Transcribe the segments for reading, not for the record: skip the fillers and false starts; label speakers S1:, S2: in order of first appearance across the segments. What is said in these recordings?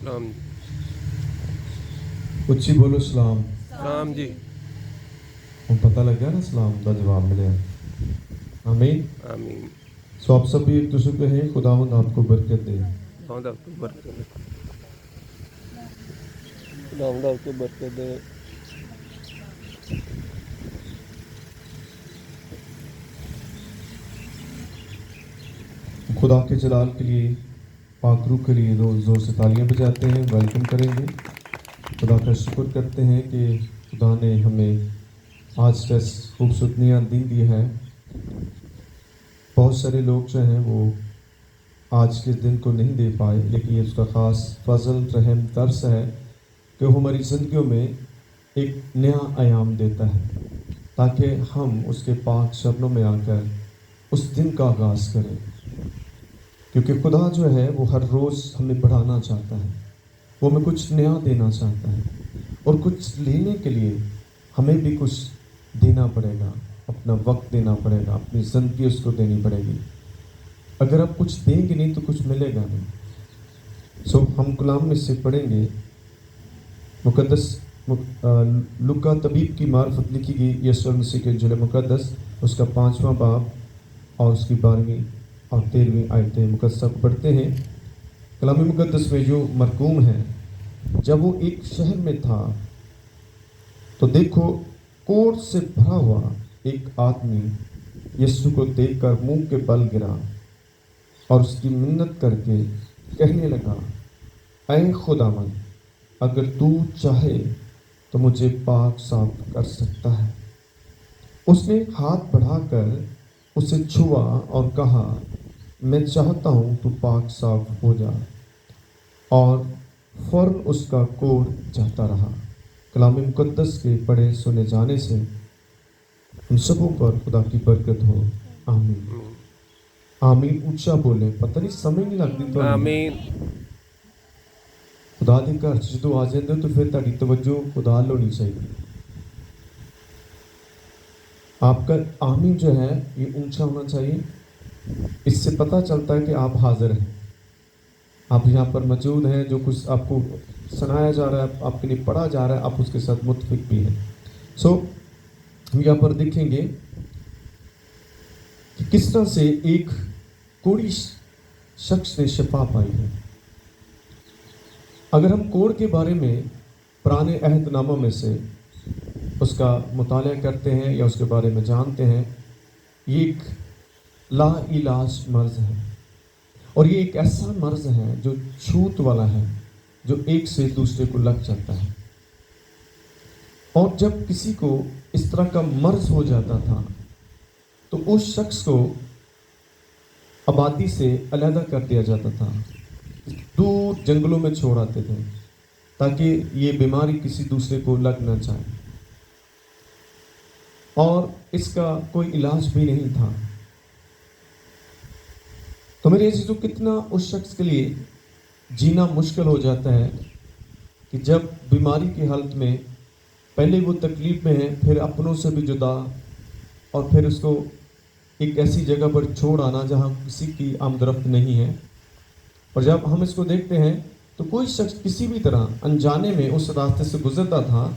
S1: سلام
S2: ਉੱਚੀ ਬੋਲੋ ਸਲਾਮ।
S1: سلام جی
S2: ਹੁਣ ਪਤਾ ਲੱਗਾ ਨਾ ਸਲਾਮ ਦਾ ਜਵਾਬ ਮਿਲਿਆ। آمین।
S1: آمین
S2: سو آپ سب بھی ایک دوسرے کو کہیں خداوند آپ کو برکت دے۔
S1: خدا آپ کو برکت دے خدا آپ کو برکت دے
S2: خدا کے جلال کے لیے پاک روح کے لیے زور سے تالیاں بجاتے ہیں، ویلکم کریں گے۔ خدا کا شکر کرتے ہیں کہ خدا نے ہمیں آج کا خوبصورت نیا دن دیا ہے۔ بہت سارے لوگ جو ہیں وہ آج کے دن کو نہیں دے پائے، لیکن یہ اس کا خاص فضل رحم ترس ہے کہ وہ ہماری زندگیوں میں ایک نیا ایام دیتا ہے تاکہ ہم اس کے پاک چرنوں میں آ کر اس دن کا آغاز کریں، کیونکہ خدا جو ہے وہ ہر روز ہمیں بڑھانا چاہتا ہے، وہ ہمیں کچھ نیا دینا چاہتا ہے، اور کچھ لینے کے لیے ہمیں بھی کچھ دینا پڑے گا، اپنا وقت دینا پڑے گا، اپنی زندگی اس کو دینی پڑے گی۔ اگر آپ کچھ دیں گے نہیں تو کچھ ملے گا نہیں۔ ہم کلام میں سے پڑھیں گے مقدس لوکا طبیب کی معرفت لکھی گئی یسوع مسیح کے انجیل مقدس، اس کا 5واں باب اور اس کی 12ویں اور 13ویں آیتیں مقدسہ کو پڑھتے ہیں۔ کلام مقدس میں جو مرقوم ہے، جب وہ ایک شہر میں تھا تو دیکھو کوڑ سے بھرا ہوا ایک آدمی یسوع کو دیکھ کر منہ کے بل گرا اور اس کی منت کر کے کہنے لگا، اے خداوند، اگر تو چاہے تو مجھے پاک صاف کر سکتا ہے۔ اس نے ہاتھ بڑھا کر اسے چھوا اور کہا، میں چاہتا ہوں تو پاک صاف ہو جا، اور فوراً اس کا کوڑ جاتا رہا۔ کلام مقدس کے پڑھے سنے جانے سے ہم سبوں پر خدا کی برکت ہو، آمین۔ آمین اونچا بولے، پتہ نہیں سمجھ نہیں لگتی تو
S1: آمین
S2: خدا دے گھر جدو آ جاندے تو پھر تہاڈی توجہ خدا لو ہونی چاہیے۔ آپ کا آمین جو ہے یہ اونچا ہونا چاہیے، اس سے پتہ چلتا ہے کہ آپ حاضر ہیں، آپ یہاں پر موجود ہیں، جو کچھ آپ کو سنایا جا رہا ہے، آپ کے لیے پڑھا جا رہا ہے، آپ اس کے ساتھ متفق بھی ہیں۔ ہم یہاں پر دیکھیں گے کہ کس طرح سے ایک کوڑی شخص نے شفا پائی ہے۔ اگر ہم کوڑ کے بارے میں پرانے عہد ناموں میں سے اس کا مطالعہ کرتے ہیں یا اس کے بارے میں جانتے ہیں، یہ ایک لا علاج مرض ہے، اور یہ ایک ایسا مرض ہے جو چھوت والا ہے، جو ایک سے دوسرے کو لگ جاتا ہے۔ اور جب کسی کو اس طرح کا مرض ہو جاتا تھا تو اس شخص کو آبادی سے علیحدہ کر دیا جاتا تھا، دور جنگلوں میں چھوڑ آتے تھے تاکہ یہ بیماری کسی دوسرے کو لگ نہ جائے، اور اس کا کوئی علاج بھی نہیں تھا۔ تو میرے عزیزو، کتنا اس شخص کے لیے جینا مشکل ہو جاتا ہے کہ جب بیماری کی حالت میں پہلے وہ تکلیف میں ہے، پھر اپنوں سے بھی جدا، اور پھر اس کو ایک ایسی جگہ پر چھوڑ آنا جہاں کسی کی آمد رفت نہیں ہے۔ اور جب ہم اس کو دیکھتے ہیں تو کوئی شخص کسی بھی طرح انجانے میں اس راستے سے گزرتا تھا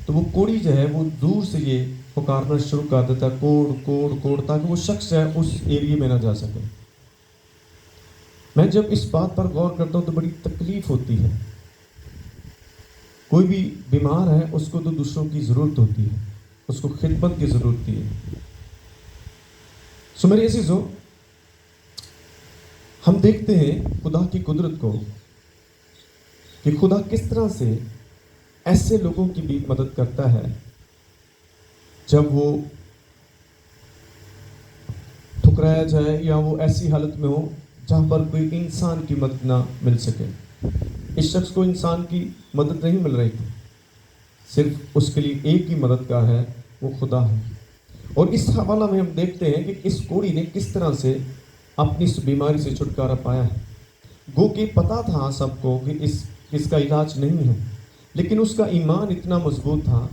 S2: تو وہ کوڑی جو ہے وہ دور سے یہ پکارنا شروع کر دیتا، کوڑ کوڑ کوڑ، تاکہ وہ شخص ہے اس ایریے میں نہ جا سکے۔ میں جب اس بات پر غور کرتا ہوں تو بڑی تکلیف ہوتی ہے۔ کوئی بھی بیمار ہے، اس کو تو دوسروں کی ضرورت ہوتی ہے، اس کو خدمت کی ضرورت ہوتی ہے۔ میرے عزیزو، ہم دیکھتے ہیں خدا کی قدرت کو کہ خدا کس طرح سے ایسے لوگوں کی بھی مدد کرتا ہے جب وہ ٹھکرایا جائے یا وہ ایسی حالت میں ہو جہاں پر کوئی انسان کی مدد نہ مل سکے۔ اس شخص کو انسان کی مدد نہیں مل رہی تھی، صرف اس کے لیے ایک ہی مددگار ہے، وہ خدا ہے۔ اور اس حوالہ میں ہم دیکھتے ہیں کہ اس کوڑی نے کس طرح سے اپنی اس بیماری سے چھٹکارا پایا ہے۔ گو کہ پتا تھا سب کو کہ اس کا علاج نہیں ہے، لیکن اس کا ایمان اتنا مضبوط تھا،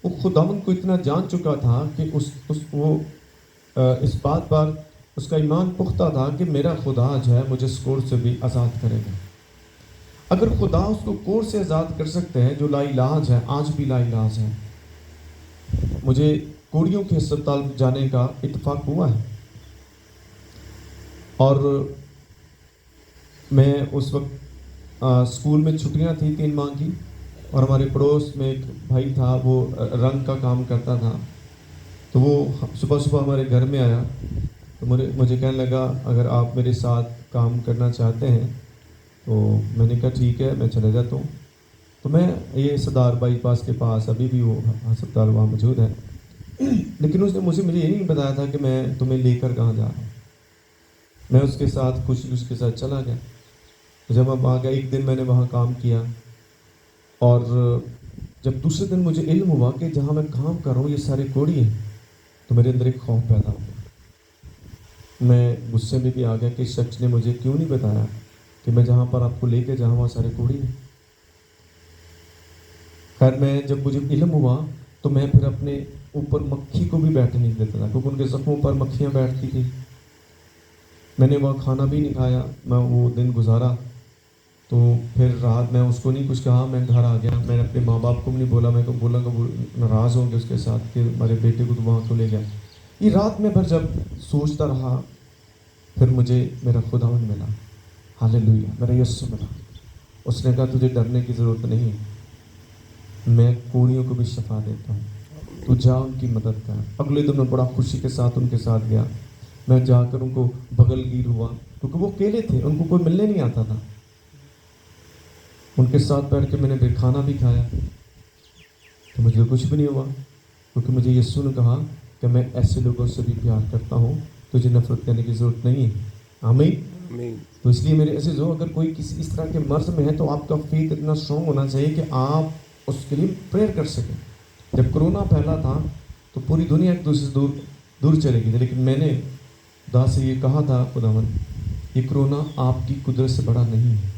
S2: وہ خداوند کو اتنا جان چکا تھا کہ وہ اس بات پر اس کا ایمان پختہ تھا کہ میرا خدا جو ہے مجھے اس کوڑ سے بھی آزاد کرے گا. اگر خدا اس کو کوڑ سے آزاد کر سکتے ہیں جو لا علاج ہے، آج بھی لا علاج ہے. مجھے کوڑیوں کے ہسپتال جانے کا اتفاق ہوا ہے، اور میں اس وقت اسکول میں چھٹیاں تھیں 3 ماہ کی، اور ہمارے پڑوس میں ایک بھائی تھا، وہ رنگ کا کام کرتا تھا. تو وہ صبح صبح ہمارے گھر میں آیا تو مجھے کہنے لگا اگر آپ میرے ساتھ کام کرنا چاہتے ہیں تو میں نے کہا ٹھیک ہے، میں چلے جاتا ہوں. تو میں یہ صدار بائی پاس کے پاس ابھی بھی وہ ہسپتال وہاں موجود ہے، لیکن اس نے مجھے یہ نہیں بتایا تھا کہ میں تمہیں لے کر کہاں جا رہا ہوں. میں اس کے ساتھ خوشی اس کے ساتھ چلا گیا. جب ہم آ گئے، ایک دن میں نے وہاں کام کیا، اور جب دوسرے دن مجھے علم ہوا کہ جہاں میں کام کر رہا ہوں یہ سارے کوڑی ہیں، تو میرے اندر ایک خوف پیدا ہو گیا. میں غصے میں بھی آ گیا کہ اس شخص نے مجھے کیوں نہیں بتایا کہ میں جہاں پر آپ کو لے کے جہاں وہاں سارے کوڑی ہیں. خیر میں جب مجھے علم ہوا تو میں پھر اپنے اوپر مکھی کو بھی بیٹھنے نہیں دیتا تھا، کیونکہ ان کے زخموں پر مکھیاں بیٹھتی تھی. میں نے وہاں کھانا بھی نہیں کھایا، میں وہ دن گزارا. تو پھر رات میں اس کو نہیں کچھ کہا، میں گھر آ گیا. میں نے اپنے ماں باپ کو بھی نہیں بولا، میں تو بولا کہ وہ ناراض ہوں گے اس کے ساتھ کہ ہمارے بیٹے کو تو وہاں تو لے گیا. یہ رات میں پھر جب سوچتا رہا، پھر مجھے میرا خداوند ملا، ہاللیلویہ، میرا یسوع ملا. اس نے کہا تجھے ڈرنے کی ضرورت نہیں، میں کوڑیوں کو بھی شفا دیتا ہوں، تو جا ان کی مدد کر. اگلے دن میں بڑا خوشی کے ساتھ ان کے ساتھ گیا. میں جا کر ان کو بغل گیر ہوا، کیونکہ وہ اکیلے تھے، ان کو کوئی ملنے نہیں آتا تھا. ان کے ساتھ بیٹھ کے میں نے پھر کھانا بھی کھایا تو مجھے کچھ بھی نہیں ہوا، کیونکہ مجھے یسوع نے کہا کہ میں ایسے لوگوں سے بھی پیار کرتا ہوں، تجھے نفرت کرنے کی ضرورت نہیں ہے. آمین.
S1: آمین.
S2: تو اس لیے میرے عزیزو، اگر کوئی کسی اس طرح کے مرض میں ہے تو آپ کا فیتھ اتنا اسٹرانگ ہونا چاہیے کہ آپ اس کے لیے پریئر کر سکیں. جب کرونا پھیلا تھا تو پوری دنیا ایک دوسرے سے دور چلے گئی تھی، لیکن میں نے خدا سے یہ کہا تھا، خداوند یہ کرونا آپ کی قدرت سے بڑا نہیں ہے،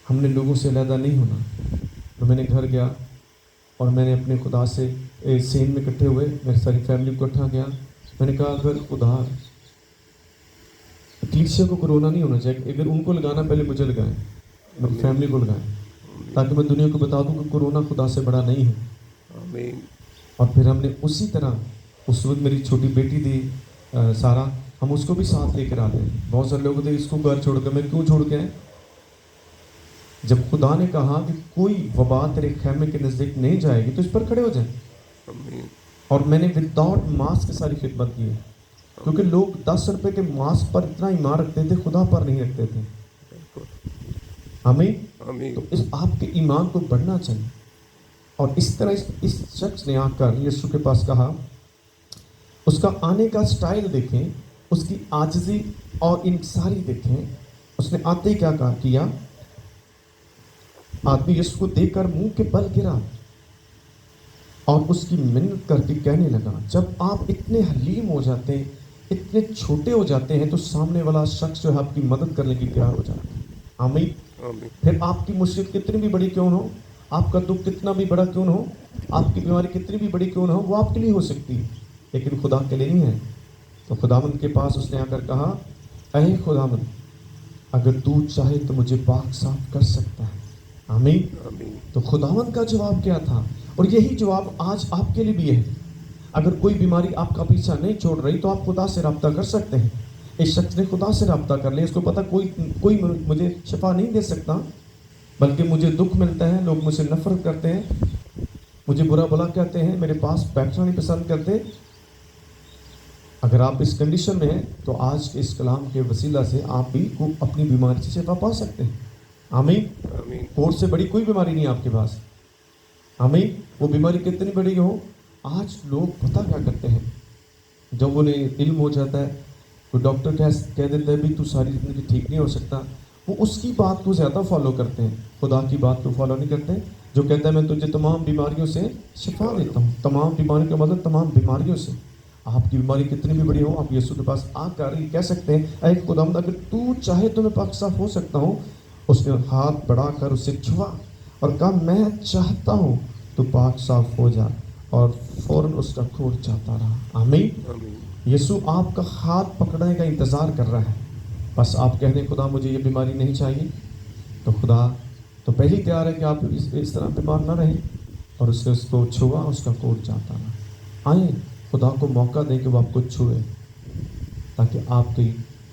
S2: ہم نے لوگوں سے علیحدہ نہیں ہونا. تو میں نے گھر گیا اور میں نے اپنے خدا سے سین میں اکٹھے ہوئے، میری ساری فیملی کو اکٹھا کیا. میں نے کہا اگر خدا کلیسیا کو کرونا نہیں ہونا چاہیے، اگر ان کو لگانا پہلے مجھے لگائیں، میری فیملی کو لگائیں، تاکہ میں دنیا کو بتا دوں کہ کرونا خدا سے بڑا نہیں ہے.
S1: آمین.
S2: اور پھر ہم نے اسی طرح، اس وقت میری چھوٹی بیٹی تھی سارا، ہم اس کو بھی ساتھ لے کر آتے ہیں. بہت سارے لوگ تھے اس کو گھر چھوڑ کر، میں کیوں چھوڑ کے آئے؟ جب خدا نے کہا کہ کوئی وبا تیرے خیمے کے نزدیک نہیں جائے گی تو اس پر کھڑے ہو جائیں.
S1: آمین.
S2: اور میں نے وداؤٹ ماسک ساری خدمت کی ہے، کیونکہ لوگ 10 روپے کے ماسک پر اتنا ایمان رکھتے تھے، خدا پر نہیں رکھتے تھے. آمین.
S1: آمین.
S2: تو اس آپ کے ایمان کو بڑھنا چاہیے. اور اس طرح اس شخص نے آ کر یسوع کے پاس کہا، اس کا آنے کا سٹائل دیکھیں، اس کی عاجزی اور انکساری دیکھیں. اس نے آتے ہی کیا کیا، آدمی یسوع کو دیکھ کر منہ کے بل گرا اور اس کی منت کر کے کہنے لگا. جب آپ اتنے حلیم ہو جاتے ہیں، اتنے چھوٹے ہو جاتے ہیں، تو سامنے والا شخص جو ہے آپ کی مدد کرنے کی تیار ہو جاتا ہے. آمین.
S1: آمین.
S2: پھر آپ کی مشکل کتنی بھی بڑی کیوں نہ ہو، آپ کا دکھ کتنا بھی بڑا کیوں نہ ہو، آپ کی بیماری کتنی بھی بڑی کیوں نہ ہو، وہ آپ کے لیے ہو سکتی ہے، لیکن خدا کے لیے نہیں ہے. تو خداوند کے پاس اس نے آ کر کہا، اے خداوند اگر تو چاہے تو مجھے پاک صاف کر سکتا ہے. آمین.
S1: آمین.
S2: تو خداوند کا جواب کیا تھا؟ اور یہی جواب آج آپ کے لیے بھی ہے. اگر کوئی بیماری آپ کا پیچھا نہیں چھوڑ رہی تو آپ خدا سے رابطہ کر سکتے ہیں. اس شخص نے خدا سے رابطہ کر لیا. اس کو پتا کوئی مجھے شفا نہیں دے سکتا، بلکہ مجھے دکھ ملتا ہے، لوگ مجھ سے نفرت کرتے ہیں، مجھے برا بلا کہتے ہیں، میرے پاس بیٹھنا نہیں پسند کرتے. اگر آپ اس کنڈیشن میں ہیں تو آج کے اس کلام کے وسیلہ سے آپ بھی اپنی بیماری سے شفا پا سکتے ہیں. آمین.
S1: آمین.
S2: کوڑ سے بڑی کوئی بیماری نہیں آپ کے پاس. آمین. وہ بیماری کتنی بڑی ہو، آج لوگ پتہ کیا کرتے ہیں، جب انہیں علم ہو جاتا ہے، تو ڈاکٹر کہہ دیتا ہے بھی تو ساری زندگی ٹھیک نہیں ہو سکتا، وہ اس کی بات کو زیادہ فالو کرتے ہیں، خدا کی بات کو فالو نہیں کرتے. جو کہتا ہے میں تجھے تمام بیماریوں سے شفا دیتا ہوں. تمام بیماریوں کا مطلب تمام بیماریوں سے. آپ کی بیماری کتنی بھی بڑی ہو، آپ یسوع کے پاس آ کر یہ کہہ سکتے ہیں، اے خداوند اگر تو چاہے تو میں پاک صاف ہو سکتا ہوں. اس نے ہاتھ بڑھا کر اسے چھوا اور کہا میں چاہتا ہوں تو پاک صاف ہو جا، اور فوراً اس کا کوڑ جاتا رہا. آمین.
S1: آمین.
S2: یسوع آپ کا ہاتھ پکڑنے کا انتظار کر رہا ہے. بس آپ کہہ دیں خدا مجھے یہ بیماری نہیں چاہیے، تو خدا تو پہلی تیار ہے کہ آپ اس طرح بیمار نہ رہیں، اور اس نے اس کو چھوا، اس کا کوٹ جاتا رہا. آئیں خدا کو موقع دیں کہ وہ آپ کو چھوئے، تاکہ آپ کی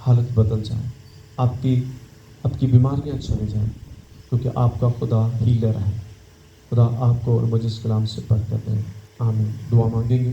S2: حالت بدل جائے، آپ کی بیماریاں چلے جائیں، کیونکہ آپ کا خدا ہیلر ہے. خدا آپ کو اور مجھے اس کلام سے برکت دے. آمین. دعا مانگیں گے.